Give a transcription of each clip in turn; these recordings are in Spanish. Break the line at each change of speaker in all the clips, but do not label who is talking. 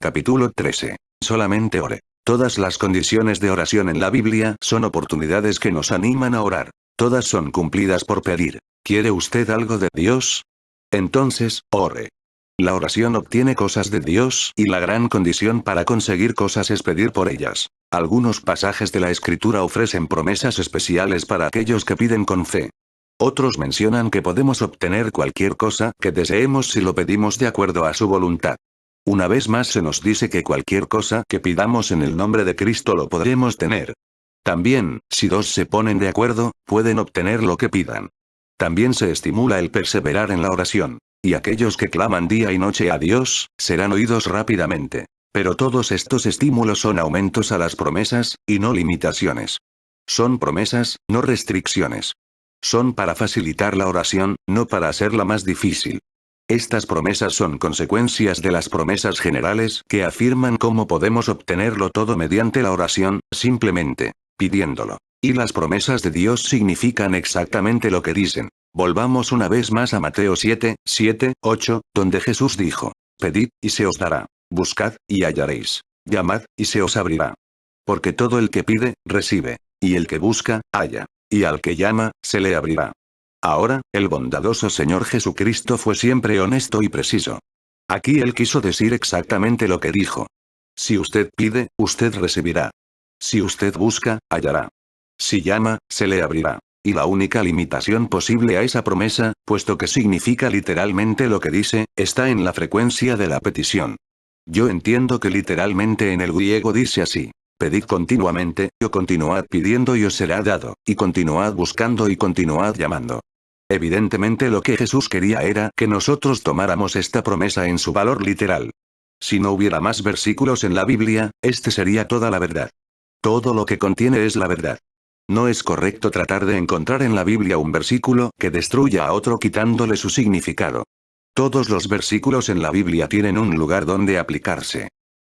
Capítulo 13. Solamente ore. Todas las condiciones de oración en la Biblia son oportunidades que nos animan a orar. Todas son cumplidas por pedir. ¿Quiere usted algo de Dios? Entonces, ore. La oración obtiene cosas de Dios, y la gran condición para conseguir cosas es pedir por ellas. Algunos pasajes de la Escritura ofrecen promesas especiales para aquellos que piden con fe. Otros mencionan que podemos obtener cualquier cosa que deseemos si lo pedimos de acuerdo a su voluntad. Una vez más se nos dice que cualquier cosa que pidamos en el nombre de Cristo lo podremos tener. También, si dos se ponen de acuerdo, pueden obtener lo que pidan. También se estimula el perseverar en la oración. Y aquellos que claman día y noche a Dios, serán oídos rápidamente. Pero todos estos estímulos son aumentos a las promesas, y no limitaciones. Son promesas, no restricciones. Son para facilitar la oración, no para hacerla más difícil. Estas promesas son consecuencias de las promesas generales que afirman cómo podemos obtenerlo todo mediante la oración, simplemente pidiéndolo. Y las promesas de Dios significan exactamente lo que dicen. Volvamos una vez más a Mateo 7, 8, donde Jesús dijo: Pedid, y se os dará. Buscad, y hallaréis. Llamad, y se os abrirá. Porque todo el que pide, recibe. Y el que busca, halla. Y al que llama, se le abrirá. Ahora, el bondadoso Señor Jesucristo fue siempre honesto y preciso. Aquí él quiso decir exactamente lo que dijo. Si usted pide, usted recibirá. Si usted busca, hallará. Si llama, se le abrirá. Y la única limitación posible a esa promesa, puesto que significa literalmente lo que dice, está en la frecuencia de la petición. Yo entiendo que literalmente en el griego dice así: pedid continuamente, o continuad pidiendo y os será dado, y continuad buscando y continuad llamando. Evidentemente lo que Jesús quería era que nosotros tomáramos esta promesa en su valor literal. Si no hubiera más versículos en la Biblia, este sería toda la verdad. Todo lo que contiene es la verdad. No es correcto tratar de encontrar en la Biblia un versículo que destruya a otro quitándole su significado. Todos los versículos en la Biblia tienen un lugar donde aplicarse.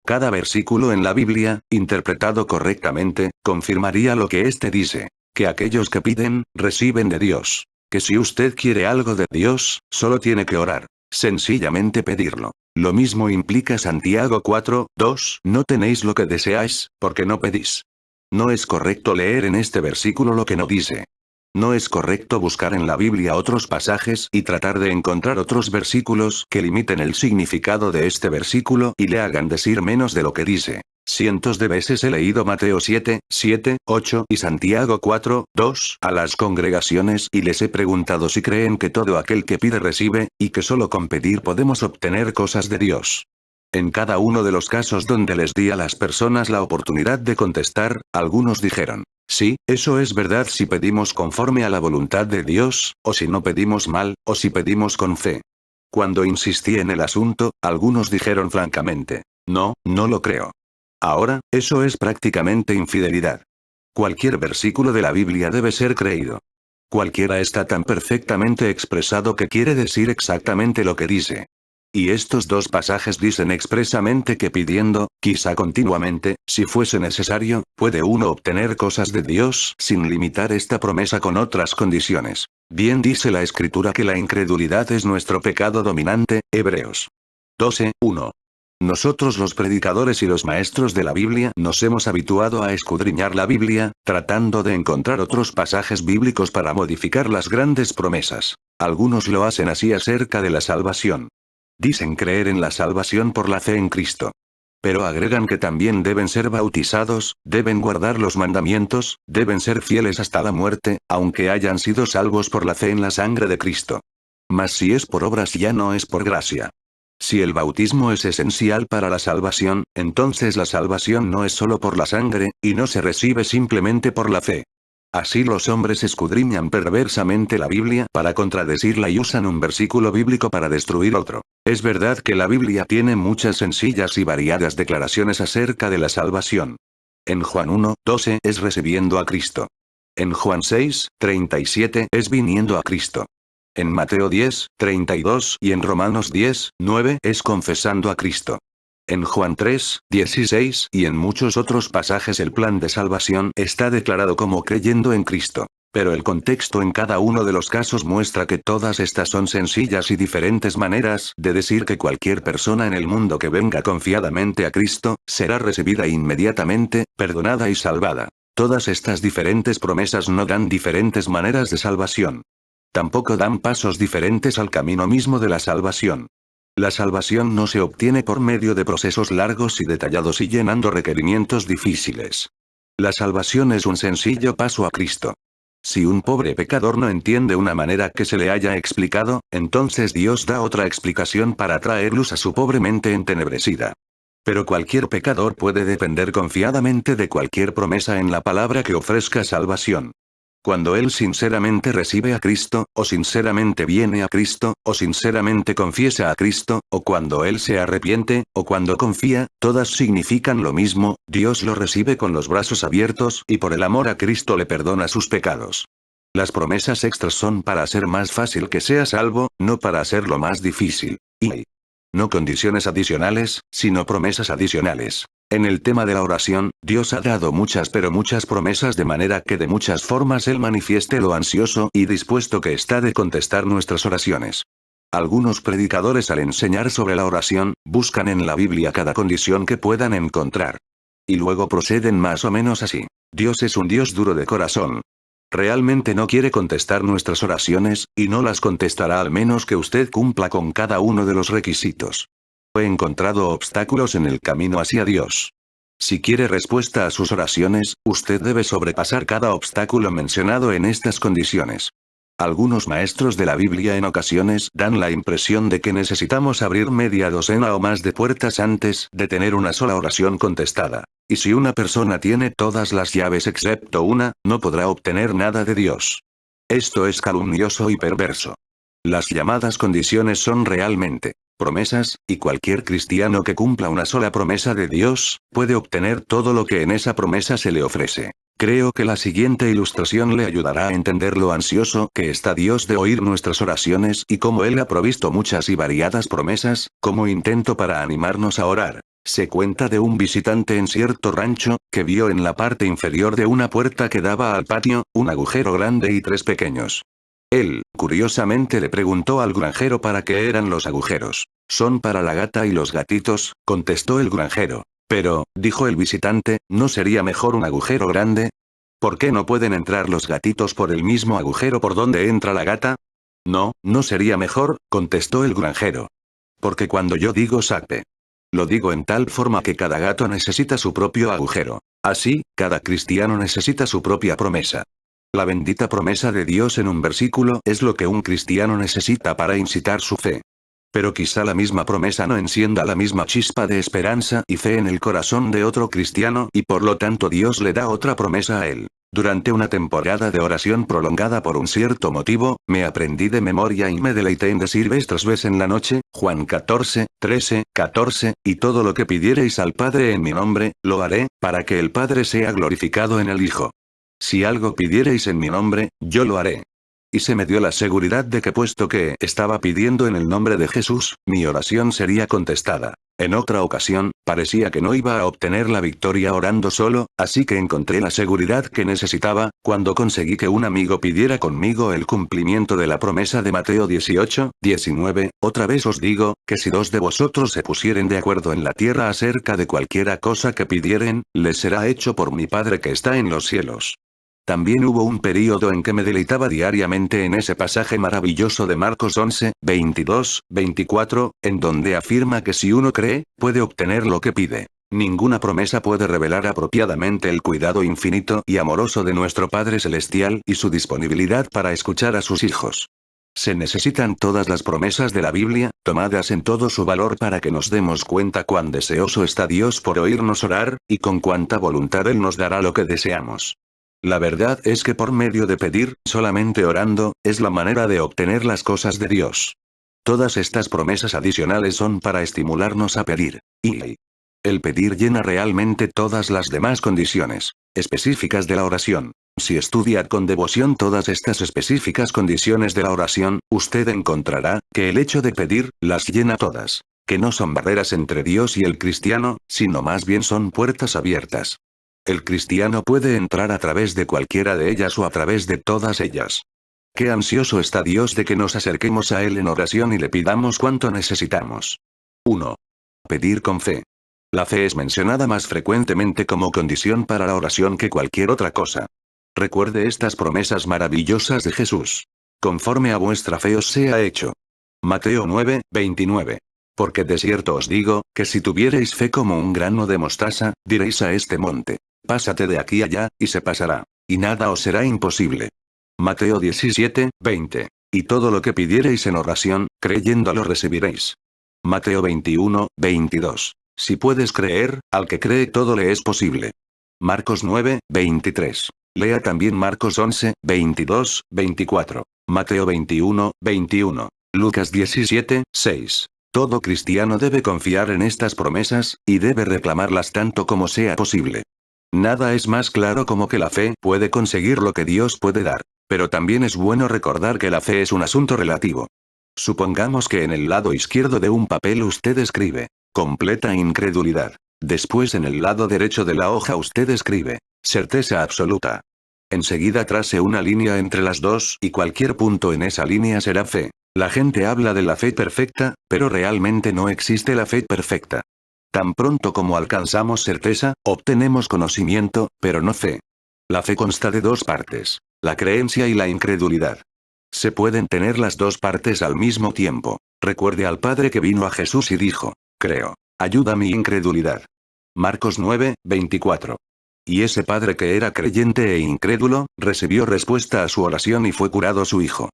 Cada versículo en la Biblia, interpretado correctamente, confirmaría lo que éste dice: que aquellos que piden, reciben de Dios. Que si usted quiere algo de Dios, solo tiene que orar. Sencillamente pedirlo. Lo mismo implica Santiago 4, 2, no tenéis lo que deseáis, porque no pedís. No es correcto leer en este versículo lo que no dice. No es correcto buscar en la Biblia otros pasajes y tratar de encontrar otros versículos que limiten el significado de este versículo y le hagan decir menos de lo que dice. Cientos de veces he leído Mateo 7, 8 y Santiago 4, 2 a las congregaciones y les he preguntado si creen que todo aquel que pide recibe, y que solo con pedir podemos obtener cosas de Dios. En cada uno de los casos donde les di a las personas la oportunidad de contestar, algunos dijeron: sí, eso es verdad si pedimos conforme a la voluntad de Dios, o si no pedimos mal, o si pedimos con fe. Cuando insistí en el asunto, algunos dijeron francamente: no, no lo creo. Ahora, eso es prácticamente infidelidad. Cualquier versículo de la Biblia debe ser creído. Cualquiera está tan perfectamente expresado que quiere decir exactamente lo que dice. Y estos dos pasajes dicen expresamente que pidiendo, quizá continuamente, si fuese necesario, puede uno obtener cosas de Dios sin limitar esta promesa con otras condiciones. Bien dice la Escritura que la incredulidad es nuestro pecado dominante, Hebreos 12, 1. Nosotros los predicadores y los maestros de la Biblia nos hemos habituado a escudriñar la Biblia, tratando de encontrar otros pasajes bíblicos para modificar las grandes promesas. Algunos lo hacen así acerca de la salvación. Dicen creer en la salvación por la fe en Cristo. Pero agregan que también deben ser bautizados, deben guardar los mandamientos, deben ser fieles hasta la muerte, aunque hayan sido salvos por la fe en la sangre de Cristo. Mas si es por obras ya no es por gracia. Si el bautismo es esencial para la salvación, entonces la salvación no es solo por la sangre, y no se recibe simplemente por la fe. Así los hombres escudriñan perversamente la Biblia para contradecirla y usan un versículo bíblico para destruir otro. Es verdad que la Biblia tiene muchas sencillas y variadas declaraciones acerca de la salvación. En Juan 1, 12 es recibiendo a Cristo. En Juan 6, 37 es viniendo a Cristo. En Mateo 10, 32 y en Romanos 10, 9 es confesando a Cristo. En Juan 3, 16 y en muchos otros pasajes el plan de salvación está declarado como creyendo en Cristo. Pero el contexto en cada uno de los casos muestra que todas estas son sencillas y diferentes maneras de decir que cualquier persona en el mundo que venga confiadamente a Cristo, será recibida inmediatamente, perdonada y salvada. Todas estas diferentes promesas no dan diferentes maneras de salvación. Tampoco dan pasos diferentes al camino mismo de la salvación. La salvación no se obtiene por medio de procesos largos y detallados y llenando requerimientos difíciles. La salvación es un sencillo paso a Cristo. Si un pobre pecador no entiende una manera que se le haya explicado, entonces Dios da otra explicación para traer luz a su pobre mente entenebrecida. Pero cualquier pecador puede depender confiadamente de cualquier promesa en la palabra que ofrezca salvación. Cuando él sinceramente recibe a Cristo, o sinceramente viene a Cristo, o sinceramente confiesa a Cristo, o cuando él se arrepiente, o cuando confía, todas significan lo mismo, Dios lo recibe con los brazos abiertos y por el amor a Cristo le perdona sus pecados. Las promesas extras son para hacer más fácil que sea salvo, no para hacerlo más difícil. Y no condiciones adicionales, sino promesas adicionales. En el tema de la oración, Dios ha dado muchas pero muchas promesas de manera que de muchas formas Él manifieste lo ansioso y dispuesto que está de contestar nuestras oraciones. Algunos predicadores al enseñar sobre la oración, buscan en la Biblia cada condición que puedan encontrar. Y luego proceden más o menos así. Dios es un Dios duro de corazón. Realmente no quiere contestar nuestras oraciones, y no las contestará al menos que usted cumpla con cada uno de los requisitos. He encontrado obstáculos en el camino hacia Dios. Si quiere respuesta a sus oraciones, usted debe sobrepasar cada obstáculo mencionado en estas condiciones. Algunos maestros de la Biblia en ocasiones dan la impresión de que necesitamos abrir media docena o más de puertas antes de tener una sola oración contestada. Y si una persona tiene todas las llaves excepto una, no podrá obtener nada de Dios. Esto es calumnioso y perverso. Las llamadas condiciones son realmente promesas, y cualquier cristiano que cumpla una sola promesa de Dios, puede obtener todo lo que en esa promesa se le ofrece. Creo que la siguiente ilustración le ayudará a entender lo ansioso que está Dios de oír nuestras oraciones y cómo Él ha provisto muchas y variadas promesas, como intento para animarnos a orar. Se cuenta de un visitante en cierto rancho, que vio en la parte inferior de una puerta que daba al patio, un agujero grande y 3 pequeños. Él, curiosamente le preguntó al granjero para qué eran los agujeros. Son para la gata y los gatitos, contestó el granjero. Pero, dijo el visitante, ¿no sería mejor un agujero grande? ¿Por qué no pueden entrar los gatitos por el mismo agujero por donde entra la gata? No, no sería mejor, contestó el granjero. Porque cuando yo digo sape, lo digo en tal forma que cada gato necesita su propio agujero. Así, cada cristiano necesita su propia promesa. La bendita promesa de Dios en un versículo es lo que un cristiano necesita para incitar su fe. Pero quizá la misma promesa no encienda la misma chispa de esperanza y fe en el corazón de otro cristiano y por lo tanto Dios le da otra promesa a él. Durante una temporada de oración prolongada por un cierto motivo, me aprendí de memoria y me deleité en decir vez tras vez en la noche, Juan 14, 13, 14, y todo lo que pidiereis al Padre en mi nombre, lo haré, para que el Padre sea glorificado en el Hijo. Si algo pidiereis en mi nombre, yo lo haré. Y se me dio la seguridad de que puesto que estaba pidiendo en el nombre de Jesús, mi oración sería contestada. En otra ocasión, parecía que no iba a obtener la victoria orando solo, así que encontré la seguridad que necesitaba, cuando conseguí que un amigo pidiera conmigo el cumplimiento de la promesa de Mateo 18, 19, otra vez os digo, que si 2 de vosotros se pusieren de acuerdo en la tierra acerca de cualquiera cosa que pidieren, les será hecho por mi Padre que está en los cielos. También hubo un período en que me deleitaba diariamente en ese pasaje maravilloso de Marcos 11, 22, 24, en donde afirma que si uno cree, puede obtener lo que pide. Ninguna promesa puede revelar apropiadamente el cuidado infinito y amoroso de nuestro Padre Celestial y su disponibilidad para escuchar a sus hijos. Se necesitan todas las promesas de la Biblia, tomadas en todo su valor para que nos demos cuenta cuán deseoso está Dios por oírnos orar, y con cuánta voluntad Él nos dará lo que deseamos. La verdad es que por medio de pedir, solamente orando, es la manera de obtener las cosas de Dios. Todas estas promesas adicionales son para estimularnos a pedir. Y el pedir llena realmente todas las demás condiciones específicas de la oración. Si estudia con devoción todas estas específicas condiciones de la oración, usted encontrará que el hecho de pedir las llena todas. Que no son barreras entre Dios y el cristiano, sino más bien son puertas abiertas. El cristiano puede entrar a través de cualquiera de ellas o a través de todas ellas. Qué ansioso está Dios de que nos acerquemos a Él en oración y le pidamos cuanto necesitamos. 1. Pedir con fe. La fe es mencionada más frecuentemente como condición para la oración que cualquier otra cosa. Recuerde estas promesas maravillosas de Jesús. Conforme a vuestra fe os sea hecho. Mateo 9, 29. Porque de cierto os digo, que si tuviereis fe como un grano de mostaza, diréis a este monte, pásate de aquí allá, y se pasará, y nada os será imposible. Mateo 17, 20. Y todo lo que pidiereis en oración, creyendo lo recibiréis. Mateo 21, 22. Si puedes creer, al que cree todo le es posible. Marcos 9, 23. Lea también Marcos 11, 22, 24. Mateo 21, 21. Lucas 17, 6. Todo cristiano debe confiar en estas promesas, y debe reclamarlas tanto como sea posible. Nada es más claro como que la fe puede conseguir lo que Dios puede dar. Pero también es bueno recordar que la fe es un asunto relativo. Supongamos que en el lado izquierdo de un papel usted escribe, completa incredulidad. Después en el lado derecho de la hoja usted escribe, certeza absoluta. Enseguida trace una línea entre las dos y cualquier punto en esa línea será fe. La gente habla de la fe perfecta, pero realmente no existe la fe perfecta. Tan pronto como alcanzamos certeza, obtenemos conocimiento, pero no fe. La fe consta de dos partes, la creencia y la incredulidad. Se pueden tener las dos partes al mismo tiempo. Recuerde al Padre que vino a Jesús y dijo, creo, ayuda mi incredulidad. Marcos 9, 24. Y ese padre que era creyente e incrédulo, recibió respuesta a su oración y fue curado su hijo.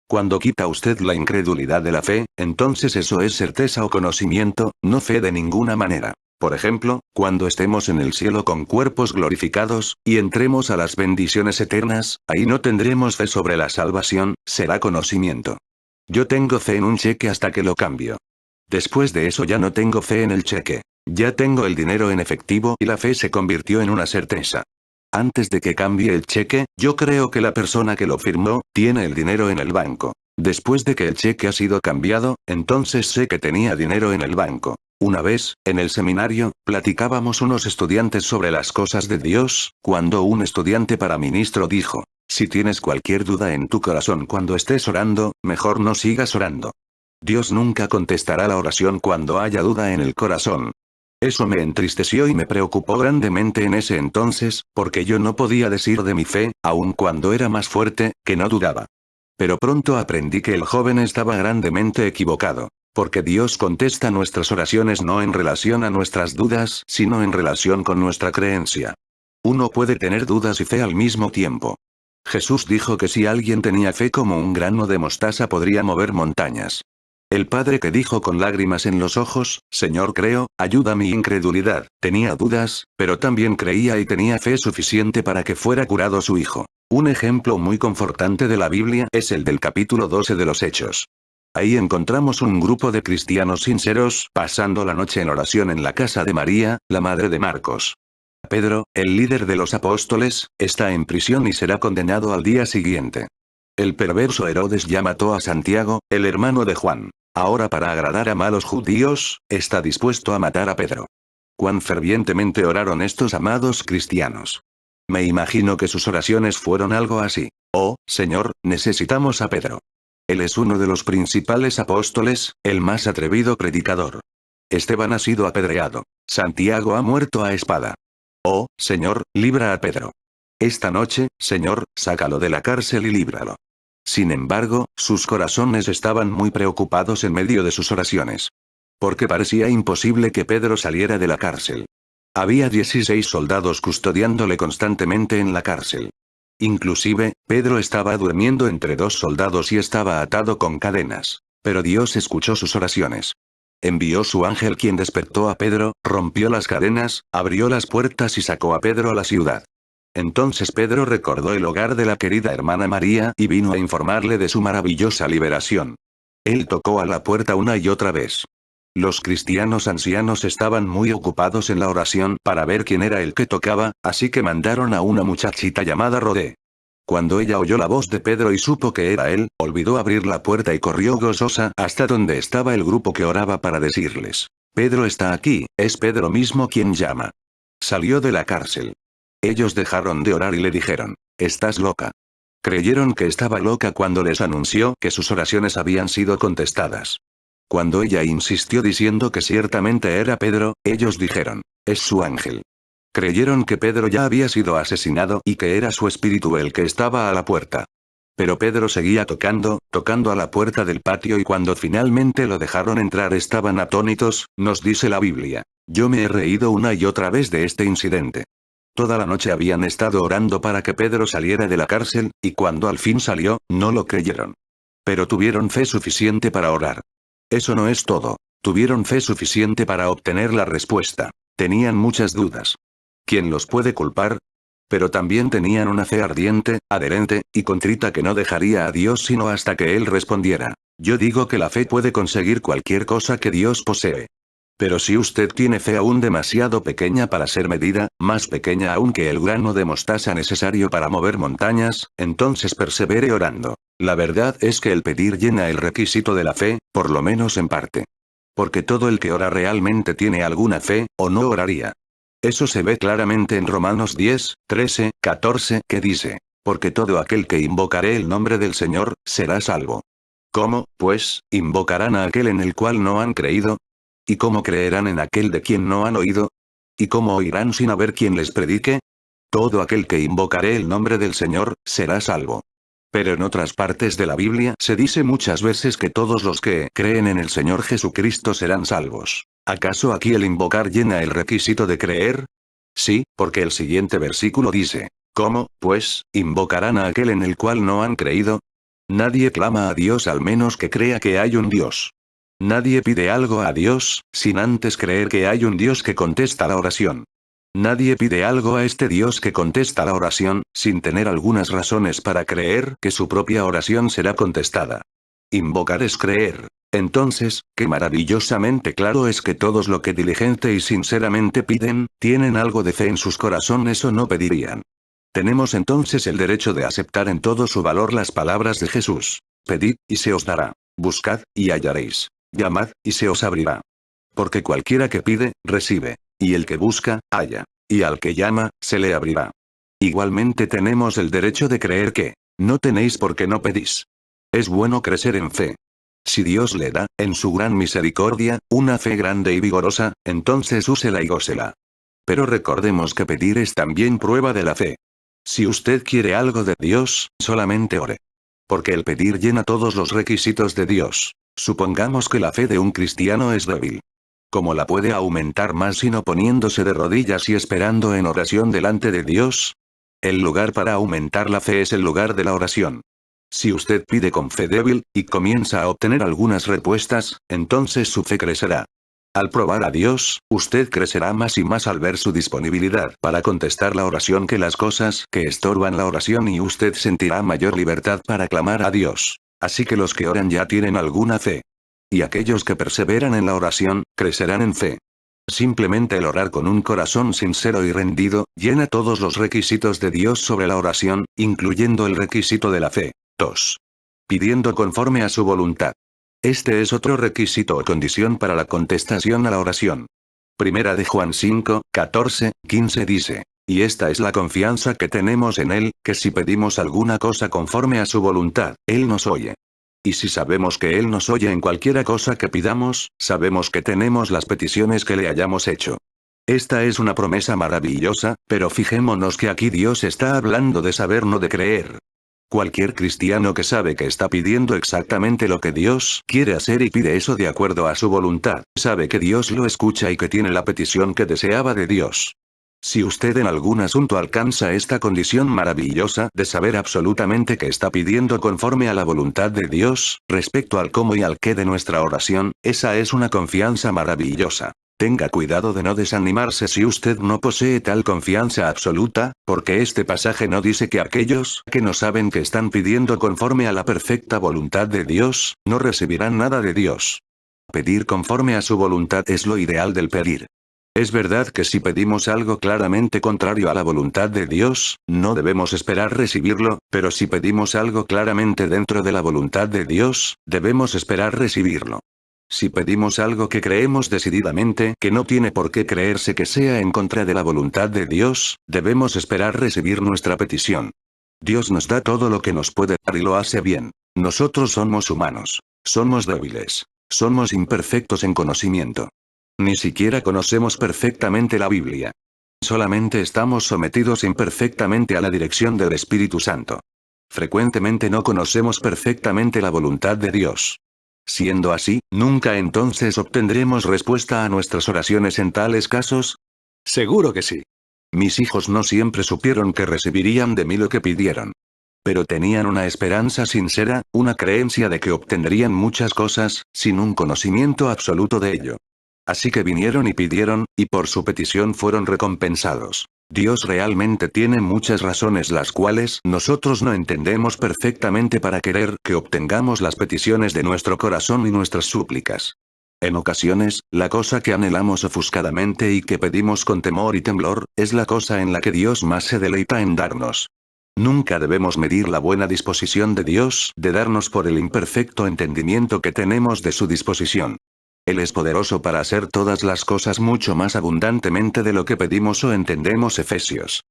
Cuando quita usted la incredulidad de la fe, entonces eso es certeza o conocimiento, no fe de ninguna manera. Por ejemplo, cuando estemos en el cielo con cuerpos glorificados, y entremos a las bendiciones eternas, ahí no tendremos fe sobre la salvación, será conocimiento. Yo tengo fe en un cheque hasta que lo cambio. Después de eso ya no tengo fe en el cheque. Ya tengo el dinero en efectivo y la fe se convirtió en una certeza. Antes de que cambie el cheque, yo creo que la persona que lo firmó, tiene el dinero en el banco. Después de que el cheque ha sido cambiado, entonces sé que tenía dinero en el banco. Una vez, en el seminario, platicábamos unos estudiantes sobre las cosas de Dios, cuando un estudiante para ministro dijo, si tienes cualquier duda en tu corazón cuando estés orando, mejor no sigas orando. Dios nunca contestará la oración cuando haya duda en el corazón. Eso me entristeció y me preocupó grandemente en ese entonces, porque yo no podía decir de mi fe, aun cuando era más fuerte, que no dudaba. Pero pronto aprendí que el joven estaba grandemente equivocado. Porque Dios contesta nuestras oraciones no en relación a nuestras dudas, sino en relación con nuestra creencia. Uno puede tener dudas y fe al mismo tiempo. Jesús dijo que si alguien tenía fe como un grano de mostaza podría mover montañas. El padre que dijo con lágrimas en los ojos, Señor creo, ayuda mi incredulidad, tenía dudas, pero también creía y tenía fe suficiente para que fuera curado su hijo. Un ejemplo muy confortante de la Biblia es el del capítulo 12 de los Hechos. Ahí encontramos un grupo de cristianos sinceros, pasando la noche en oración en la casa de María, la madre de Marcos. Pedro, el líder de los apóstoles, está en prisión y será condenado al día siguiente. El perverso Herodes ya mató a Santiago, el hermano de Juan. Ahora para agradar a malos judíos, está dispuesto a matar a Pedro. Cuán fervientemente oraron estos amados cristianos. Me imagino que sus oraciones fueron algo así. Oh, Señor, necesitamos a Pedro. Él es uno de los principales apóstoles, el más atrevido predicador. Esteban ha sido apedreado. Santiago ha muerto a espada. Oh, Señor, libra a Pedro. Esta noche, Señor, sácalo de la cárcel y líbralo. Sin embargo, sus corazones estaban muy preocupados en medio de sus oraciones. Porque parecía imposible que Pedro saliera de la cárcel. Había 16 soldados custodiándole constantemente en la cárcel. Inclusive, Pedro estaba durmiendo entre dos soldados y estaba atado con cadenas. Pero Dios escuchó sus oraciones. Envió su ángel quien despertó a Pedro, rompió las cadenas, abrió las puertas y sacó a Pedro a la ciudad. Entonces Pedro recordó el hogar de la querida hermana María y vino a informarle de su maravillosa liberación. Él tocó a la puerta una y otra vez. Los cristianos ancianos estaban muy ocupados en la oración para ver quién era el que tocaba, así que mandaron a una muchachita llamada Rodé. Cuando ella oyó la voz de Pedro y supo que era él, olvidó abrir la puerta y corrió gozosa hasta donde estaba el grupo que oraba para decirles: Pedro está aquí, es Pedro mismo quien llama. Salió de la cárcel. Ellos dejaron de orar y le dijeron, «Estás loca». Creyeron que estaba loca cuando les anunció que sus oraciones habían sido contestadas. Cuando ella insistió diciendo que ciertamente era Pedro, ellos dijeron, «Es su ángel». Creyeron que Pedro ya había sido asesinado y que era su espíritu el que estaba a la puerta. Pero Pedro seguía tocando a la puerta del patio y cuando finalmente lo dejaron entrar estaban atónitos, nos dice la Biblia. Yo me he reído una y otra vez de este incidente. Toda la noche habían estado orando para que Pedro saliera de la cárcel, y cuando al fin salió, no lo creyeron. Pero tuvieron fe suficiente para orar. Eso no es todo. Tuvieron fe suficiente para obtener la respuesta. Tenían muchas dudas. ¿Quién los puede culpar? Pero también tenían una fe ardiente, adherente, y contrita que no dejaría a Dios sino hasta que Él respondiera. Yo digo que la fe puede conseguir cualquier cosa que Dios posee. Pero si usted tiene fe aún demasiado pequeña para ser medida, más pequeña aún que el grano de mostaza necesario para mover montañas, entonces persevere orando. La verdad es que el pedir llena el requisito de la fe, por lo menos en parte. Porque todo el que ora realmente tiene alguna fe, o no oraría. Eso se ve claramente en Romanos 10, 13, 14, que dice, porque todo aquel que invocare el nombre del Señor, será salvo. ¿Cómo, pues, invocarán a aquel en el cual no han creído? ¿Y cómo creerán en aquel de quien no han oído? ¿Y cómo oirán sin haber quien les predique? Todo aquel que invocare el nombre del Señor, será salvo. Pero en otras partes de la Biblia se dice muchas veces que todos los que creen en el Señor Jesucristo serán salvos. ¿Acaso aquí el invocar llena el requisito de creer? Sí, porque el siguiente versículo dice, ¿cómo, pues, invocarán a aquel en el cual no han creído? Nadie clama a Dios al menos que crea que hay un Dios. Nadie pide algo a Dios, sin antes creer que hay un Dios que contesta la oración. Nadie pide algo a este Dios que contesta la oración, sin tener algunas razones para creer que su propia oración será contestada. Invocar es creer. Entonces, qué maravillosamente claro es que todos lo que diligente y sinceramente piden, tienen algo de fe en sus corazones o no pedirían. Tenemos entonces el derecho de aceptar en todo su valor las palabras de Jesús. Pedid, y se os dará. Buscad, y hallaréis. Llamad, y se os abrirá. Porque cualquiera que pide, recibe. Y el que busca, halla. Y al que llama, se le abrirá. Igualmente tenemos el derecho de creer que, no tenéis porque no pedís. Es bueno crecer en fe. Si Dios le da, en su gran misericordia, una fe grande y vigorosa, entonces úsela y gócela. Pero recordemos que pedir es también prueba de la fe. Si usted quiere algo de Dios, solamente ore. Porque el pedir llena todos los requisitos de Dios. Supongamos que la fe de un cristiano es débil. ¿Cómo la puede aumentar más sino poniéndose de rodillas y esperando en oración delante de Dios? El lugar para aumentar la fe es el lugar de la oración. Si usted pide con fe débil, y comienza a obtener algunas respuestas, entonces su fe crecerá. Al probar a Dios, usted crecerá más y más al ver su disponibilidad para contestar la oración que las cosas que estorban la oración y usted sentirá mayor libertad para clamar a Dios. Así que los que oran ya tienen alguna fe. Y aquellos que perseveran en la oración, crecerán en fe. Simplemente el orar con un corazón sincero y rendido, llena todos los requisitos de Dios sobre la oración, incluyendo el requisito de la fe. 2. Pidiendo conforme a su voluntad. Este es otro requisito o condición para la contestación a la oración. Primera de Juan 5, 14, 15 dice. Y esta es la confianza que tenemos en Él, que si pedimos alguna cosa conforme a su voluntad, Él nos oye. Y si sabemos que Él nos oye en cualquiera cosa que pidamos, sabemos que tenemos las peticiones que le hayamos hecho. Esta es una promesa maravillosa, pero fijémonos que aquí Dios está hablando de saber, no de creer. Cualquier cristiano que sabe que está pidiendo exactamente lo que Dios quiere hacer y pide eso de acuerdo a su voluntad, sabe que Dios lo escucha y que tiene la petición que deseaba de Dios. Si usted en algún asunto alcanza esta condición maravillosa de saber absolutamente que está pidiendo conforme a la voluntad de Dios, respecto al cómo y al qué de nuestra oración, esa es una confianza maravillosa. Tenga cuidado de no desanimarse si usted no posee tal confianza absoluta, porque este pasaje no dice que aquellos que no saben que están pidiendo conforme a la perfecta voluntad de Dios, no recibirán nada de Dios. Pedir conforme a su voluntad es lo ideal del pedir. Es verdad que si pedimos algo claramente contrario a la voluntad de Dios, no debemos esperar recibirlo, pero si pedimos algo claramente dentro de la voluntad de Dios, debemos esperar recibirlo. Si pedimos algo que creemos decididamente que no tiene por qué creerse que sea en contra de la voluntad de Dios, debemos esperar recibir nuestra petición. Dios nos da todo lo que nos puede dar y lo hace bien. Nosotros somos humanos. Somos débiles. Somos imperfectos en conocimiento. Ni siquiera conocemos perfectamente la Biblia. Solamente estamos sometidos imperfectamente a la dirección del Espíritu Santo. Frecuentemente no conocemos perfectamente la voluntad de Dios. Siendo así, ¿nunca entonces obtendremos respuesta a nuestras oraciones en tales casos? Seguro que sí. Mis hijos no siempre supieron que recibirían de mí lo que pidieron. Pero tenían una esperanza sincera, una creencia de que obtendrían muchas cosas, sin un conocimiento absoluto de ello. Así que vinieron y pidieron, y por su petición fueron recompensados. Dios realmente tiene muchas razones las cuales nosotros no entendemos perfectamente para querer que obtengamos las peticiones de nuestro corazón y nuestras súplicas. En ocasiones, la cosa que anhelamos ofuscadamente y que pedimos con temor y temblor, es la cosa en la que Dios más se deleita en darnos. Nunca debemos medir la buena disposición de Dios de darnos por el imperfecto entendimiento que tenemos de su disposición. Él es poderoso para hacer todas las cosas mucho más abundantemente de lo que pedimos o entendemos. Efesios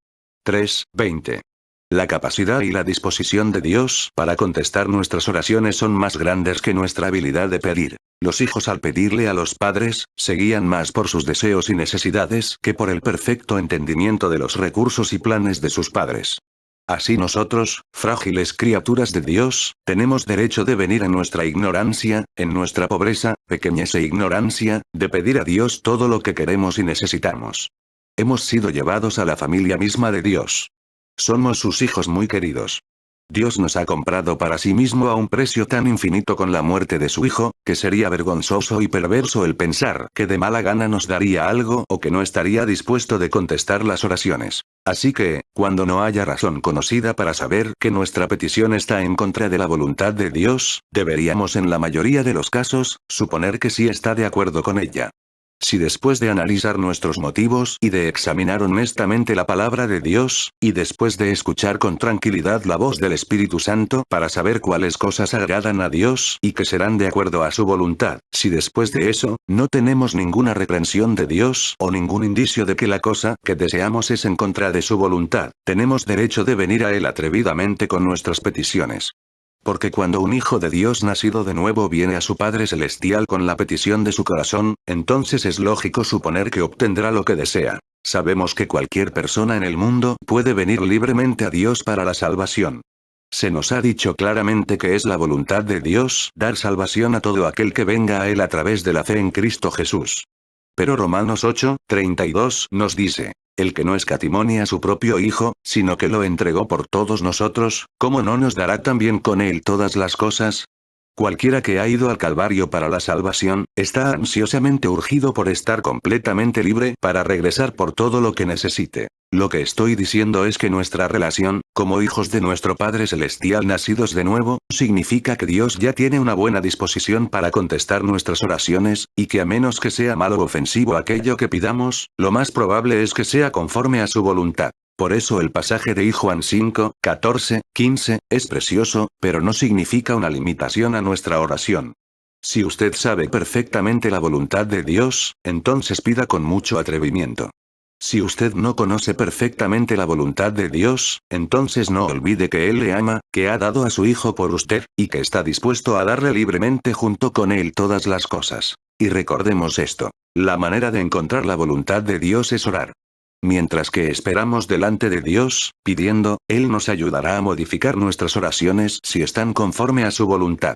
3:20. La capacidad y la disposición de Dios para contestar nuestras oraciones son más grandes que nuestra habilidad de pedir. Los hijos al pedirle a los padres, se guían más por sus deseos y necesidades que por el perfecto entendimiento de los recursos y planes de sus padres. Así nosotros, frágiles criaturas de Dios, tenemos derecho de venir en nuestra ignorancia, en nuestra pobreza, pequeñez e ignorancia, de pedir a Dios todo lo que queremos y necesitamos. Hemos sido llevados a la familia misma de Dios. Somos sus hijos muy queridos. Dios nos ha comprado para sí mismo a un precio tan infinito con la muerte de su Hijo, que sería vergonzoso y perverso el pensar que de mala gana nos daría algo o que no estaría dispuesto de contestar las oraciones. Así que, cuando no haya razón conocida para saber que nuestra petición está en contra de la voluntad de Dios, deberíamos en la mayoría de los casos, suponer que sí está de acuerdo con ella. Si después de analizar nuestros motivos y de examinar honestamente la palabra de Dios, y después de escuchar con tranquilidad la voz del Espíritu Santo para saber cuáles cosas agradan a Dios y que serán de acuerdo a su voluntad, si después de eso, no tenemos ninguna reprensión de Dios o ningún indicio de que la cosa que deseamos es en contra de su voluntad, tenemos derecho de venir a Él atrevidamente con nuestras peticiones. Porque cuando un hijo de Dios nacido de nuevo viene a su Padre Celestial con la petición de su corazón, entonces es lógico suponer que obtendrá lo que desea. Sabemos que cualquier persona en el mundo puede venir libremente a Dios para la salvación. Se nos ha dicho claramente que es la voluntad de Dios dar salvación a todo aquel que venga a Él a través de la fe en Cristo Jesús. Pero Romanos 8:32 nos dice: el que no escatimó a su propio Hijo, sino que lo entregó por todos nosotros, ¿cómo no nos dará también con Él todas las cosas? Cualquiera que ha ido al Calvario para la salvación, está ansiosamente urgido por estar completamente libre para regresar por todo lo que necesite. Lo que estoy diciendo es que nuestra relación, como hijos de nuestro Padre Celestial nacidos de nuevo, significa que Dios ya tiene una buena disposición para contestar nuestras oraciones, y que a menos que sea malo o ofensivo aquello que pidamos, lo más probable es que sea conforme a su voluntad. Por eso el pasaje de Juan 5:14-15, es precioso, pero no significa una limitación a nuestra oración. Si usted sabe perfectamente la voluntad de Dios, entonces pida con mucho atrevimiento. Si usted no conoce perfectamente la voluntad de Dios, entonces no olvide que Él le ama, que ha dado a su Hijo por usted, y que está dispuesto a darle libremente junto con Él todas las cosas. Y recordemos esto: la manera de encontrar la voluntad de Dios es orar. Mientras que esperamos delante de Dios, pidiendo, Él nos ayudará a modificar nuestras oraciones si están conforme a su voluntad.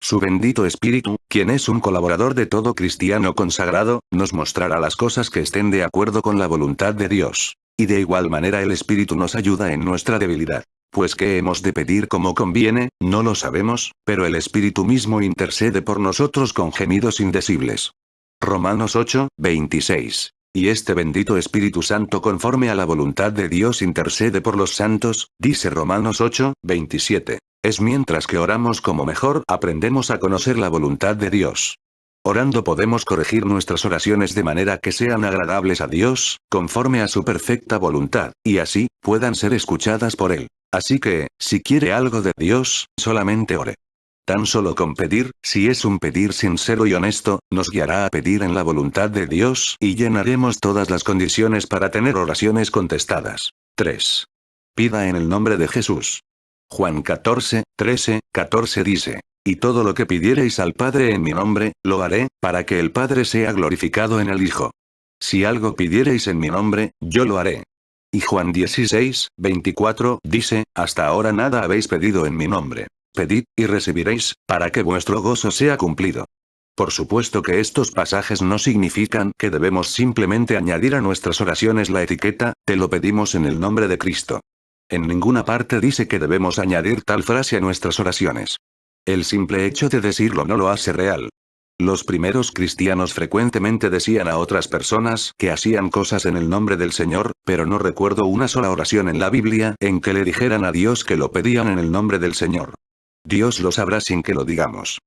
Su bendito Espíritu, quien es un colaborador de todo cristiano consagrado, nos mostrará las cosas que estén de acuerdo con la voluntad de Dios. Y de igual manera el Espíritu nos ayuda en nuestra debilidad. Pues ¿qué hemos de pedir como conviene? No lo sabemos, pero el Espíritu mismo intercede por nosotros con gemidos indecibles. Romanos 8:26. Y este bendito Espíritu Santo conforme a la voluntad de Dios intercede por los santos, dice Romanos 8:27. Es mientras que oramos como mejor aprendemos a conocer la voluntad de Dios. Orando podemos corregir nuestras oraciones de manera que sean agradables a Dios, conforme a su perfecta voluntad, y así, puedan ser escuchadas por Él. Así que, si quiere algo de Dios, solamente ore. Tan solo con pedir, si es un pedir sincero y honesto, nos guiará a pedir en la voluntad de Dios y llenaremos todas las condiciones para tener oraciones contestadas. 3. Pida en el nombre de Jesús. Juan 14, 13, 14 dice: Y todo lo que pidiereis al Padre en mi nombre, lo haré, para que el Padre sea glorificado en el Hijo. Si algo pidiereis en mi nombre, yo lo haré. Y Juan 16, 24 dice: Hasta ahora nada habéis pedido en mi nombre. Pedid, y recibiréis, para que vuestro gozo sea cumplido. Por supuesto que estos pasajes no significan que debemos simplemente añadir a nuestras oraciones la etiqueta, te lo pedimos en el nombre de Cristo. En ninguna parte dice que debemos añadir tal frase a nuestras oraciones. El simple hecho de decirlo no lo hace real. Los primeros cristianos frecuentemente decían a otras personas que hacían cosas en el nombre del Señor, pero no recuerdo una sola oración en la Biblia en que le dijeran a Dios que lo pedían en el nombre del Señor. Dios lo sabrá sin que lo digamos.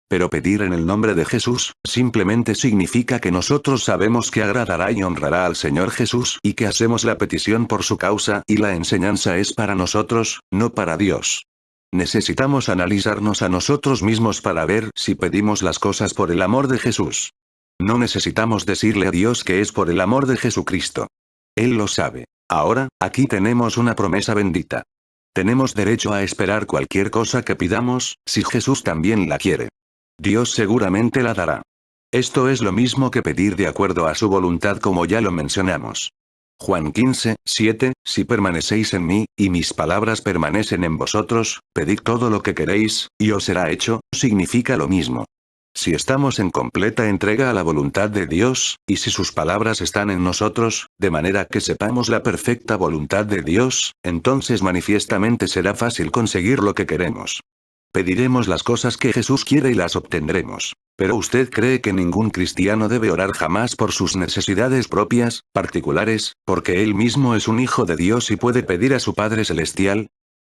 Pero pedir en el nombre de Jesús, simplemente significa que nosotros sabemos que agradará y honrará al Señor Jesús y que hacemos la petición por su causa y la enseñanza es para nosotros, no para Dios. Necesitamos analizarnos a nosotros mismos para ver si pedimos las cosas por el amor de Jesús. No necesitamos decirle a Dios que es por el amor de Jesucristo. Él lo sabe. Ahora, aquí tenemos una promesa bendita. Tenemos derecho a esperar cualquier cosa que pidamos, si Jesús también la quiere. Dios seguramente la dará. Esto es lo mismo que pedir de acuerdo a su voluntad como ya lo mencionamos. Juan 15, 7, si permanecéis en mí, y mis palabras permanecen en vosotros, pedid todo lo que queréis, y os será hecho, significa lo mismo. Si estamos en completa entrega a la voluntad de Dios, y si sus palabras están en nosotros, de manera que sepamos la perfecta voluntad de Dios, entonces manifiestamente será fácil conseguir lo que queremos. Pediremos las cosas que Jesús quiere y las obtendremos. Pero ¿usted cree que ningún cristiano debe orar jamás por sus necesidades propias, particulares, porque él mismo es un hijo de Dios y puede pedir a su Padre Celestial?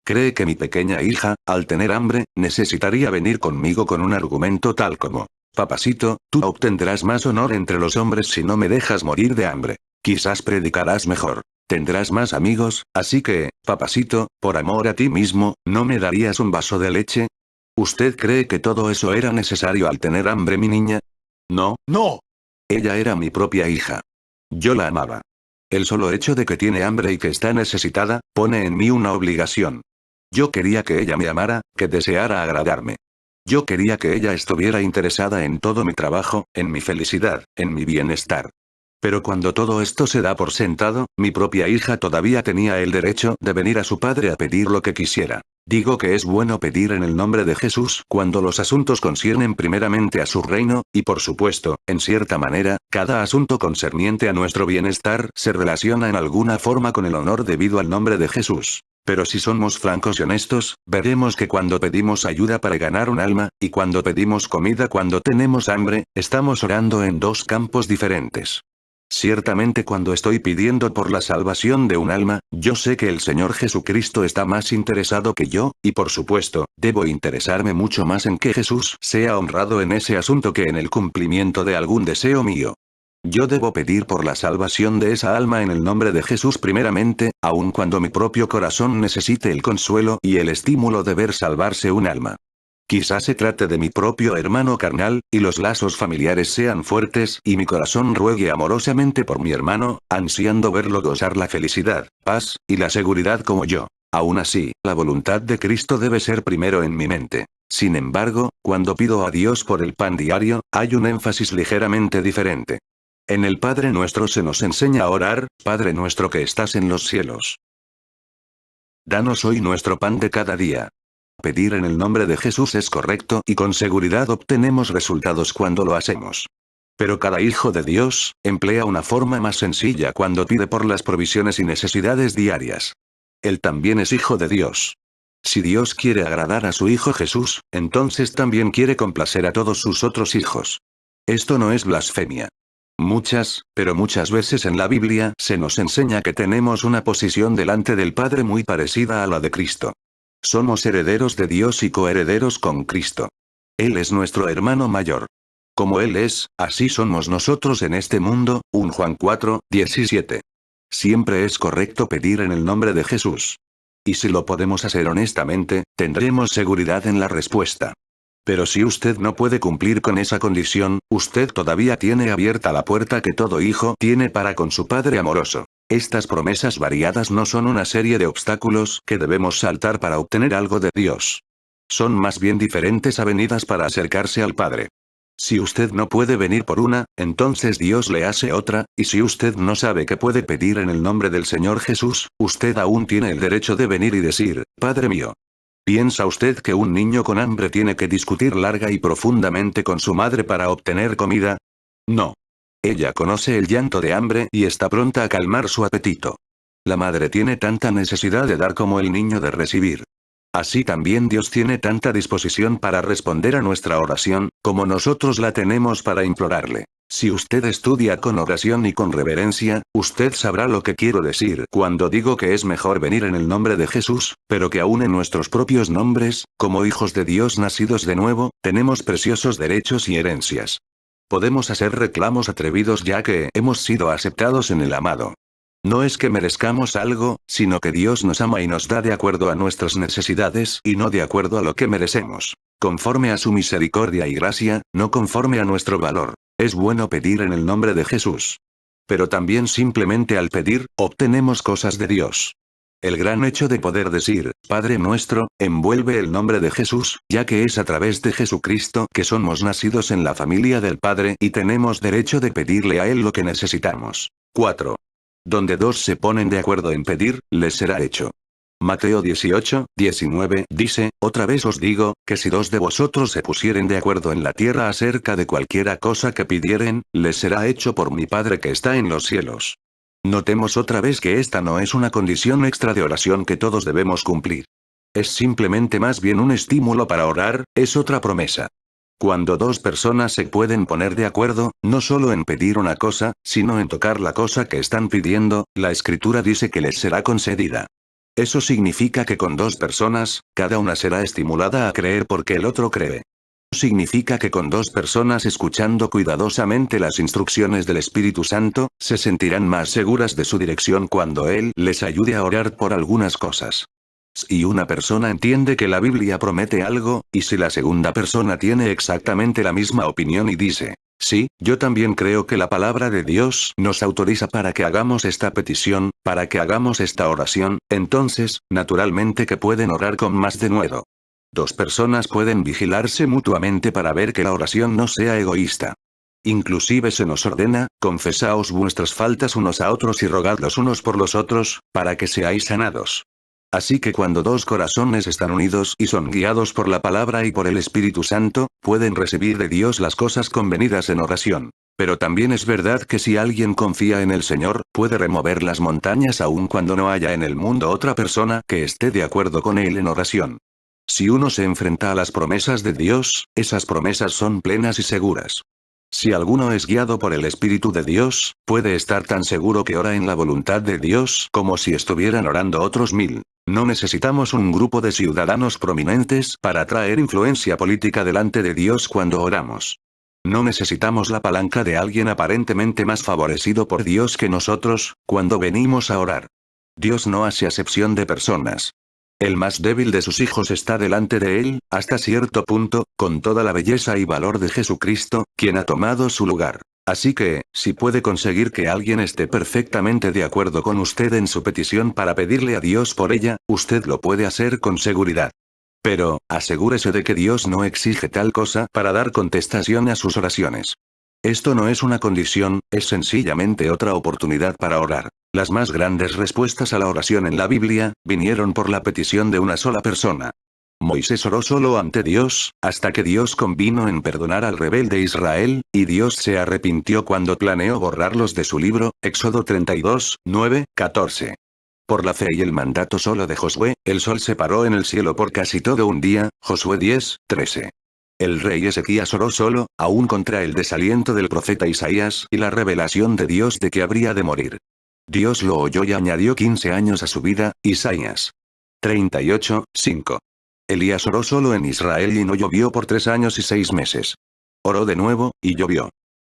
¿Cree que mi pequeña hija, al tener hambre, necesitaría venir conmigo con un argumento tal como: Papacito, tú obtendrás más honor entre los hombres si no me dejas morir de hambre? Quizás predicarás mejor. Tendrás más amigos, así que, papacito, por amor a ti mismo, ¿no me darías un vaso de leche? ¿Usted cree que todo eso era necesario al tener hambre, mi niña? No, no. Ella era mi propia hija. Yo la amaba. El solo hecho de que tiene hambre y que está necesitada, pone en mí una obligación. Yo quería que ella me amara, que deseara agradarme. Yo quería que ella estuviera interesada en todo mi trabajo, en mi felicidad, en mi bienestar. Pero cuando todo esto se da por sentado, mi propia hija todavía tenía el derecho de venir a su padre a pedir lo que quisiera. Digo que es bueno pedir en el nombre de Jesús cuando los asuntos conciernen primeramente a su reino, y por supuesto, en cierta manera, cada asunto concerniente a nuestro bienestar se relaciona en alguna forma con el honor debido al nombre de Jesús. Pero si somos francos y honestos, veremos que cuando pedimos ayuda para ganar un alma, y cuando pedimos comida cuando tenemos hambre, estamos orando en dos campos diferentes. Ciertamente cuando estoy pidiendo por la salvación de un alma, yo sé que el Señor Jesucristo está más interesado que yo, y por supuesto, debo interesarme mucho más en que Jesús sea honrado en ese asunto que en el cumplimiento de algún deseo mío. Yo debo pedir por la salvación de esa alma en el nombre de Jesús primeramente, aun cuando mi propio corazón necesite el consuelo y el estímulo de ver salvarse un alma. Quizás se trate de mi propio hermano carnal, y los lazos familiares sean fuertes y mi corazón ruegue amorosamente por mi hermano, ansiando verlo gozar la felicidad, paz, y la seguridad como yo. Aún así, la voluntad de Cristo debe ser primero en mi mente. Sin embargo, cuando pido a Dios por el pan diario, hay un énfasis ligeramente diferente. En el Padre Nuestro se nos enseña a orar: Padre nuestro que estás en los cielos. Danos hoy nuestro pan de cada día. Pedir en el nombre de Jesús es correcto y con seguridad obtenemos resultados cuando lo hacemos. Pero cada hijo de Dios emplea una forma más sencilla cuando pide por las provisiones y necesidades diarias. Él también es hijo de Dios. Si Dios quiere agradar a su Hijo Jesús, entonces también quiere complacer a todos sus otros hijos. Esto no es blasfemia. Pero muchas veces en la Biblia se nos enseña que tenemos una posición delante del Padre muy parecida a la de Cristo. Somos herederos de Dios y coherederos con Cristo. Él es nuestro hermano mayor. Como Él es, así somos nosotros en este mundo, 1 Juan 4, 17. Siempre es correcto pedir en el nombre de Jesús. Y si lo podemos hacer honestamente, tendremos seguridad en la respuesta. Pero si usted no puede cumplir con esa condición, usted todavía tiene abierta la puerta que todo hijo tiene para con su Padre amoroso. Estas promesas variadas no son una serie de obstáculos que debemos saltar para obtener algo de Dios. Son más bien diferentes avenidas para acercarse al Padre. Si usted no puede venir por una, entonces Dios le hace otra, y si usted no sabe qué puede pedir en el nombre del Señor Jesús, usted aún tiene el derecho de venir y decir, Padre mío. ¿Piensa usted que un niño con hambre tiene que discutir larga y profundamente con su madre para obtener comida? No. Ella conoce el llanto de hambre y está pronta a calmar su apetito. La madre tiene tanta necesidad de dar como el niño de recibir. Así también Dios tiene tanta disposición para responder a nuestra oración, como nosotros la tenemos para implorarle. Si usted estudia con oración y con reverencia, usted sabrá lo que quiero decir cuando digo que es mejor venir en el nombre de Jesús, pero que aún en nuestros propios nombres, como hijos de Dios nacidos de nuevo, tenemos preciosos derechos y herencias. Podemos hacer reclamos atrevidos ya que hemos sido aceptados en el amado. No es que merezcamos algo, sino que Dios nos ama y nos da de acuerdo a nuestras necesidades y no de acuerdo a lo que merecemos. Conforme a su misericordia y gracia, no conforme a nuestro valor. Es bueno pedir en el nombre de Jesús. Pero también simplemente al pedir, obtenemos cosas de Dios. El gran hecho de poder decir, Padre nuestro, envuelve el nombre de Jesús, ya que es a través de Jesucristo que somos nacidos en la familia del Padre y tenemos derecho de pedirle a Él lo que necesitamos. 4. Donde dos se ponen de acuerdo en pedir, les será hecho. Mateo 18, 19 dice, otra vez os digo, que si dos de vosotros se pusieren de acuerdo en la tierra acerca de cualquiera cosa que pidieren, les será hecho por mi Padre que está en los cielos. Notemos otra vez que esta no es una condición extra de oración que todos debemos cumplir. Es simplemente más bien un estímulo para orar, es otra promesa. Cuando dos personas se pueden poner de acuerdo, no solo en pedir una cosa, sino en tocar la cosa que están pidiendo, la Escritura dice que les será concedida. Eso significa que con dos personas, cada una será estimulada a creer porque el otro cree. Significa que con dos personas escuchando cuidadosamente las instrucciones del Espíritu Santo, se sentirán más seguras de su dirección cuando Él les ayude a orar por algunas cosas. Si una persona entiende que la Biblia promete algo, y si la segunda persona tiene exactamente la misma opinión y dice, sí, yo también creo que la palabra de Dios nos autoriza para que hagamos esta petición, para que hagamos esta oración, entonces, naturalmente que pueden orar con más denuedo. Dos personas pueden vigilarse mutuamente para ver que la oración no sea egoísta. Inclusive se nos ordena, confesaos vuestras faltas unos a otros y rogad los unos por los otros, para que seáis sanados. Así que cuando dos corazones están unidos y son guiados por la palabra y por el Espíritu Santo, pueden recibir de Dios las cosas convenidas en oración. Pero también es verdad que si alguien confía en el Señor, puede remover las montañas aun cuando no haya en el mundo otra persona que esté de acuerdo con él en oración. Si uno se enfrenta a las promesas de Dios, esas promesas son plenas y seguras. Si alguno es guiado por el Espíritu de Dios, puede estar tan seguro que ora en la voluntad de Dios como si estuvieran orando otros 1000. No necesitamos un grupo de ciudadanos prominentes para traer influencia política delante de Dios cuando oramos. No necesitamos la palanca de alguien aparentemente más favorecido por Dios que nosotros, cuando venimos a orar. Dios no hace acepción de personas. El más débil de sus hijos está delante de Él, hasta cierto punto, con toda la belleza y valor de Jesucristo, quien ha tomado su lugar. Así que, si puede conseguir que alguien esté perfectamente de acuerdo con usted en su petición para pedirle a Dios por ella, usted lo puede hacer con seguridad. Pero, asegúrese de que Dios no exige tal cosa para dar contestación a sus oraciones. Esto no es una condición, es sencillamente otra oportunidad para orar. Las más grandes respuestas a la oración en la Biblia, vinieron por la petición de una sola persona. Moisés oró solo ante Dios, hasta que Dios convino en perdonar al rebelde Israel, y Dios se arrepintió cuando planeó borrarlos de su libro, Éxodo 32, 9, 14. Por la fe y el mandato solo de Josué, el sol se paró en el cielo por casi todo un día, Josué 10, 13. El rey Ezequías oró solo, aún contra el desaliento del profeta Isaías y la revelación de Dios de que habría de morir. Dios lo oyó y añadió 15 años a su vida, Isaías 38, 5. Elías oró solo en Israel y no llovió por 3 años y 6 meses. Oró de nuevo, y llovió.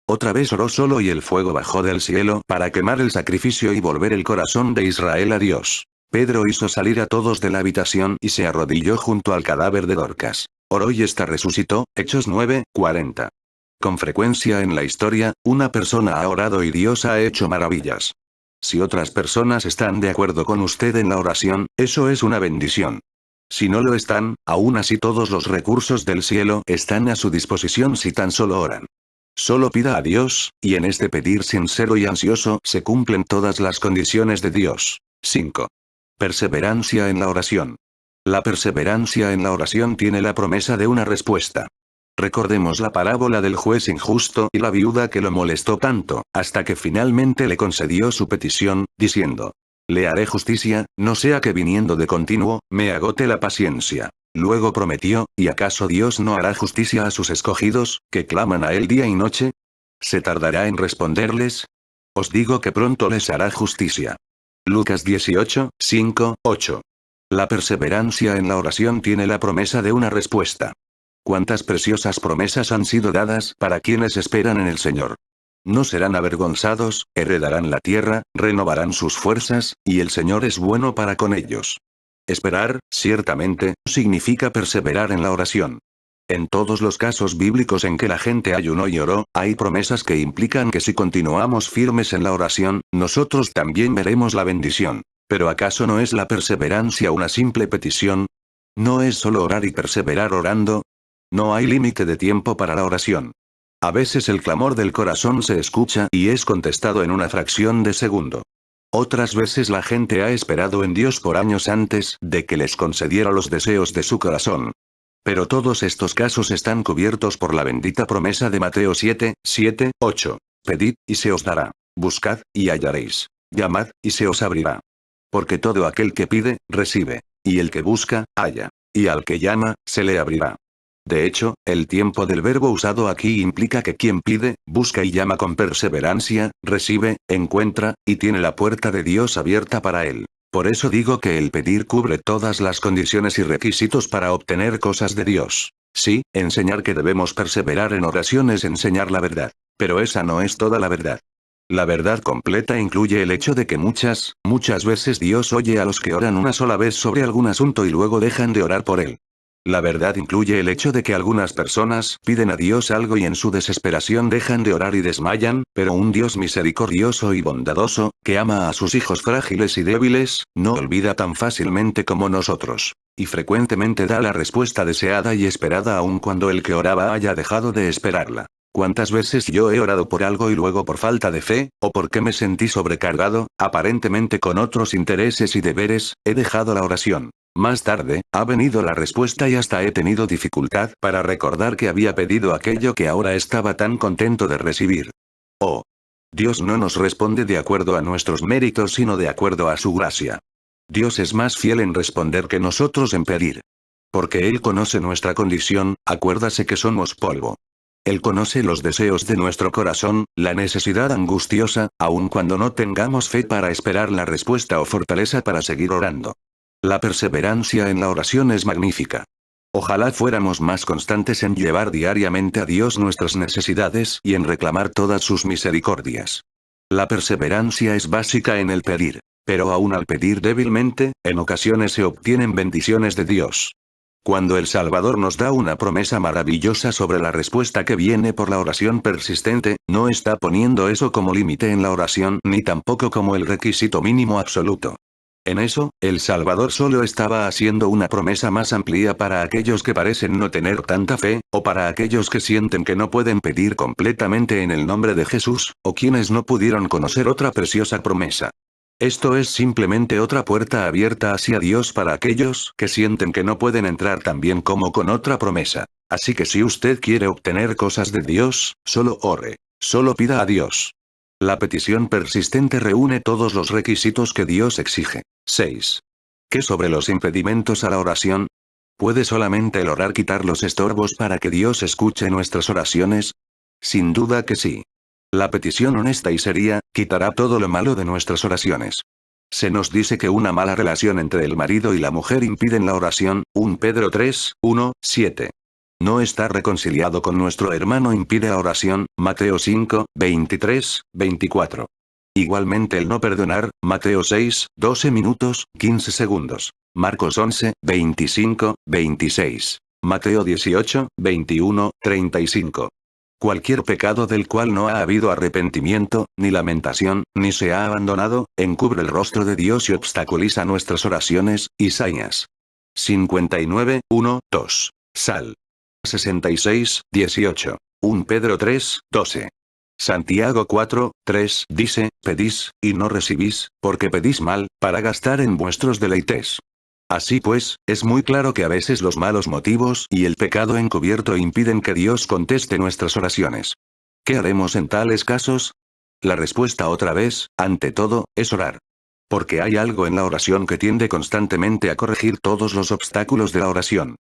Otra vez oró solo y el fuego bajó del cielo para quemar el sacrificio y volver el corazón de Israel a Dios. Pedro hizo salir a todos de la habitación y se arrodilló junto al cadáver de Dorcas. oró y ésta resucitó, Hechos 9:40. Con frecuencia en la historia, una persona ha orado y Dios ha hecho maravillas. Si otras personas están de acuerdo con usted en la oración, eso es una bendición. Si no lo están, aún así todos los recursos del cielo están a su disposición si tan solo oran. Solo pida a Dios, y en este pedir sincero y ansioso se cumplen todas las condiciones de Dios. 5. Perseverancia en la oración. La perseverancia en la oración tiene la promesa de una respuesta. Recordemos la parábola del juez injusto y la viuda que lo molestó tanto, hasta que finalmente le concedió su petición, diciendo: le haré justicia, no sea que viniendo de continuo, me agote la paciencia. Luego prometió, ¿y acaso Dios no hará justicia a sus escogidos, que claman a él día y noche? ¿Se tardará en responderles? Os digo que pronto les hará justicia. Lucas 18:5-8. La perseverancia en la oración tiene la promesa de una respuesta. Cuántas preciosas promesas han sido dadas para quienes esperan en el Señor. No serán avergonzados, heredarán la tierra, renovarán sus fuerzas, y el Señor es bueno para con ellos. Esperar, ciertamente, significa perseverar en la oración. En todos los casos bíblicos en que la gente ayunó y oró, hay promesas que implican que si continuamos firmes en la oración, nosotros también veremos la bendición. ¿Pero acaso no es la perseverancia una simple petición? ¿No es solo orar y perseverar orando? No hay límite de tiempo para la oración. A veces el clamor del corazón se escucha y es contestado en una fracción de segundo. Otras veces la gente ha esperado en Dios por años antes de que les concediera los deseos de su corazón. Pero todos estos casos están cubiertos por la bendita promesa de Mateo 7:7-8. Pedid, y se os dará. Buscad, y hallaréis. Llamad, y se os abrirá. Porque todo aquel que pide, recibe. Y el que busca, halla. Y al que llama, se le abrirá. De hecho, el tiempo del verbo usado aquí implica que quien pide, busca y llama con perseverancia, recibe, encuentra, y tiene la puerta de Dios abierta para él. Por eso digo que el pedir cubre todas las condiciones y requisitos para obtener cosas de Dios. Sí, enseñar que debemos perseverar en oración es enseñar la verdad. Pero esa no es toda la verdad. La verdad completa incluye el hecho de que muchas veces Dios oye a los que oran una sola vez sobre algún asunto y luego dejan de orar por él. La verdad incluye el hecho de que algunas personas piden a Dios algo y en su desesperación dejan de orar y desmayan, pero un Dios misericordioso y bondadoso, que ama a sus hijos frágiles y débiles, no olvida tan fácilmente como nosotros. Y frecuentemente da la respuesta deseada y esperada aun cuando el que oraba haya dejado de esperarla. ¿Cuántas veces yo he orado por algo y luego por falta de fe, o porque me sentí sobrecargado, aparentemente con otros intereses y deberes, he dejado la oración? Más tarde, ha venido la respuesta y hasta he tenido dificultad para recordar que había pedido aquello que ahora estaba tan contento de recibir. Oh. Dios no nos responde de acuerdo a nuestros méritos sino de acuerdo a su gracia. Dios es más fiel en responder que nosotros en pedir. Porque Él conoce nuestra condición, acuérdase que somos polvo. Él conoce los deseos de nuestro corazón, la necesidad angustiosa, aun cuando no tengamos fe para esperar la respuesta o fortaleza para seguir orando. La perseverancia en la oración es magnífica. Ojalá fuéramos más constantes en llevar diariamente a Dios nuestras necesidades y en reclamar todas sus misericordias. La perseverancia es básica en el pedir. Pero aún al pedir débilmente, en ocasiones se obtienen bendiciones de Dios. Cuando el Salvador nos da una promesa maravillosa sobre la respuesta que viene por la oración persistente, no está poniendo eso como límite en la oración ni tampoco como el requisito mínimo absoluto. En eso, el Salvador solo estaba haciendo una promesa más amplia para aquellos que parecen no tener tanta fe, o para aquellos que sienten que no pueden pedir completamente en el nombre de Jesús, o quienes no pudieron conocer otra preciosa promesa. Esto es simplemente otra puerta abierta hacia Dios para aquellos que sienten que no pueden entrar tan bien como con otra promesa. Así que si usted quiere obtener cosas de Dios, solo ore. Solo pida a Dios. La petición persistente reúne todos los requisitos que Dios exige. 6. ¿Qué sobre los impedimentos a la oración? ¿Puede solamente el orar quitar los estorbos para que Dios escuche nuestras oraciones? Sin duda que sí. La petición honesta y seria, quitará todo lo malo de nuestras oraciones. Se nos dice que una mala relación entre el marido y la mujer impiden la oración, 1 Pedro 3:1-7. No estar reconciliado con nuestro hermano impide la oración, Mateo 5:23-24. Igualmente el no perdonar, Mateo 6:12 minutos, 15 segundos. Marcos 11:25-26. Mateo 18, 21, 35. Cualquier pecado del cual no ha habido arrepentimiento, ni lamentación, ni se ha abandonado, encubre el rostro de Dios y obstaculiza nuestras oraciones. Isaías 59, 1, 2. Sal 66, 18. 1 Pedro 3, 12. Santiago 4, 3 dice, pedís, y no recibís, porque pedís mal, para gastar en vuestros deleites. Así pues, es muy claro que a veces los malos motivos y el pecado encubierto impiden que Dios conteste nuestras oraciones. ¿Qué haremos en tales casos? La respuesta otra vez, ante todo, es orar. Porque hay algo en la oración que tiende constantemente a corregir todos los obstáculos de la oración.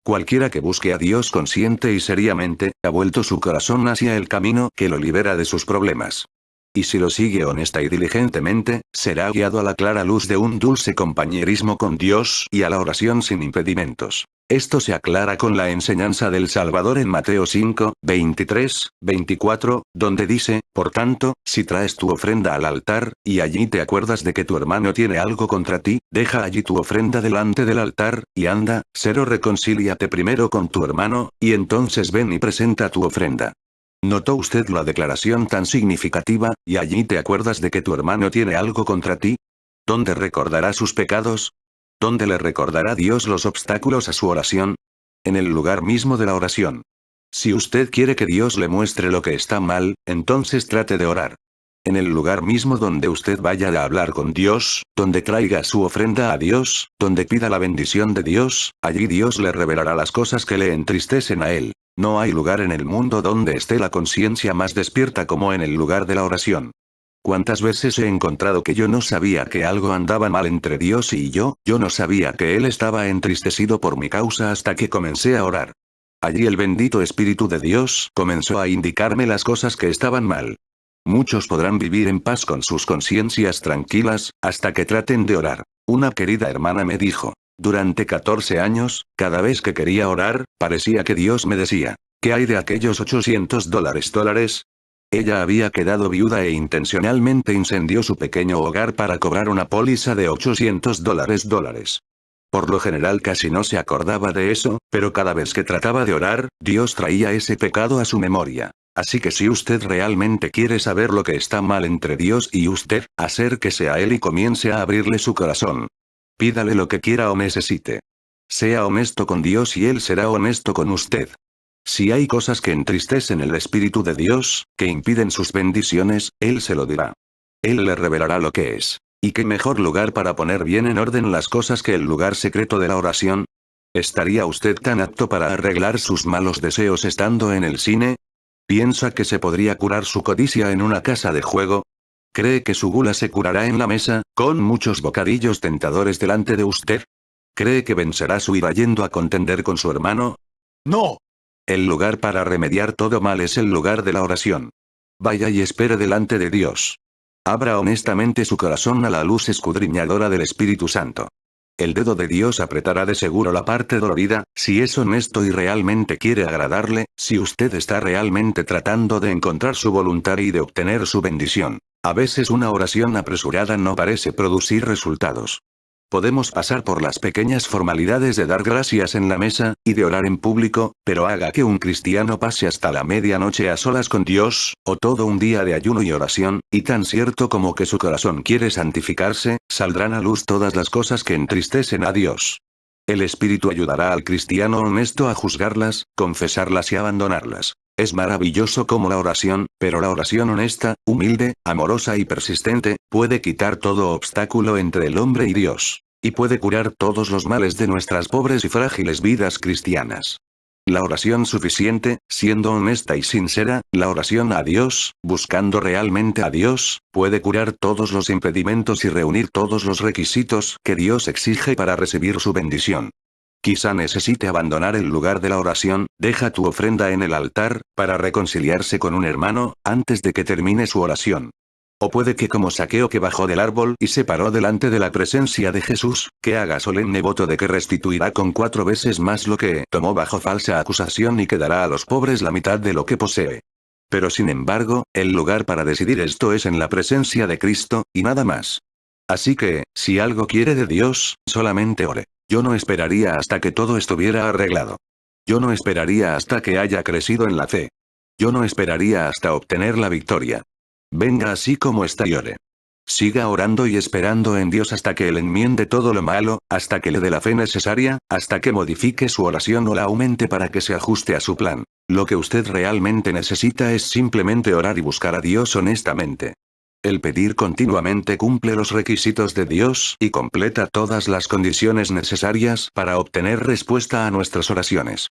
Cualquiera que busque a Dios consciente y seriamente, ha vuelto su corazón hacia el camino que lo libera de sus problemas. Y si lo sigue honesta y diligentemente, será guiado a la clara luz de un dulce compañerismo con Dios y a la oración sin impedimentos. Esto se aclara con la enseñanza del Salvador en Mateo 5, 23, 24, donde dice, por tanto, si traes tu ofrenda al altar, y allí te acuerdas de que tu hermano tiene algo contra ti, deja allí tu ofrenda delante del altar, y anda, reconcíliate primero con tu hermano, y entonces ven y presenta tu ofrenda. ¿Notó usted la declaración tan significativa, y allí te acuerdas de que tu hermano tiene algo contra ti? ¿Dónde recordará sus pecados? ¿Dónde le recordará Dios los obstáculos a su oración? En el lugar mismo de la oración. Si usted quiere que Dios le muestre lo que está mal, entonces trate de orar. En el lugar mismo donde usted vaya a hablar con Dios, donde traiga su ofrenda a Dios, donde pida la bendición de Dios, allí Dios le revelará las cosas que le entristecen a él. No hay lugar en el mundo donde esté la conciencia más despierta como en el lugar de la oración. ¿Cuántas veces he encontrado que yo no sabía que algo andaba mal entre Dios y yo no sabía que Él estaba entristecido por mi causa hasta que comencé a orar? Allí el bendito Espíritu de Dios comenzó a indicarme las cosas que estaban mal. Muchos podrán vivir en paz con sus conciencias tranquilas, hasta que traten de orar. Una querida hermana me dijo, durante 14 años, cada vez que quería orar, parecía que Dios me decía, ¿qué hay de aquellos $800? Ella había quedado viuda e intencionalmente incendió su pequeño hogar para cobrar una póliza de $800. Por lo general casi no se acordaba de eso, pero cada vez que trataba de orar, Dios traía ese pecado a su memoria. Así que si usted realmente quiere saber lo que está mal entre Dios y usted, acérquese a Él y comience a abrirle su corazón. Pídale lo que quiera o necesite. Sea honesto con Dios y Él será honesto con usted. Si hay cosas que entristecen el Espíritu de Dios, que impiden sus bendiciones, Él se lo dirá. Él le revelará lo que es. ¿Y qué mejor lugar para poner bien en orden las cosas que el lugar secreto de la oración? ¿Estaría usted tan apto para arreglar sus malos deseos estando en el cine? ¿Piensa que se podría curar su codicia en una casa de juego? ¿Cree que su gula se curará en la mesa, con muchos bocadillos tentadores delante de usted? ¿Cree que vencerá su ira yendo a contender con su hermano? ¡No! El lugar para remediar todo mal es el lugar de la oración. Vaya y espere delante de Dios. Abra honestamente su corazón a la luz escudriñadora del Espíritu Santo. El dedo de Dios apretará de seguro la parte dolorida, si es honesto y realmente quiere agradarle, si usted está realmente tratando de encontrar su voluntad y de obtener su bendición. A veces una oración apresurada no parece producir resultados. Podemos pasar por las pequeñas formalidades de dar gracias en la mesa, y de orar en público, pero haga que un cristiano pase hasta la medianoche a solas con Dios, o todo un día de ayuno y oración, y tan cierto como que su corazón quiere santificarse, saldrán a luz todas las cosas que entristecen a Dios. El Espíritu ayudará al cristiano honesto a juzgarlas, confesarlas y abandonarlas. Es maravilloso como la oración, pero la oración honesta, humilde, amorosa y persistente, puede quitar todo obstáculo entre el hombre y Dios. Y puede curar todos los males de nuestras pobres y frágiles vidas cristianas. La oración suficiente, siendo honesta y sincera, la oración a Dios, buscando realmente a Dios, puede curar todos los impedimentos y reunir todos los requisitos que Dios exige para recibir su bendición. Quizá necesite abandonar el lugar de la oración, deja tu ofrenda en el altar, para reconciliarse con un hermano, antes de que termine su oración. O puede que como Zaqueo que bajó del árbol y se paró delante de la presencia de Jesús, que haga solemne voto de que restituirá con 4 veces más lo que tomó bajo falsa acusación y que dará a los pobres la mitad de lo que posee. Pero sin embargo, el lugar para decidir esto es en la presencia de Cristo, y nada más. Así que, si algo quiere de Dios, solamente ore. Yo no esperaría hasta que todo estuviera arreglado. Yo no esperaría hasta que haya crecido en la fe. Yo no esperaría hasta obtener la victoria. Venga así como está y ore. Siga orando y esperando en Dios hasta que Él enmiende todo lo malo, hasta que le dé la fe necesaria, hasta que modifique su oración o la aumente para que se ajuste a su plan. Lo que usted realmente necesita es simplemente orar y buscar a Dios honestamente. El pedir continuamente cumple los requisitos de Dios y completa todas las condiciones necesarias para obtener respuesta a nuestras oraciones.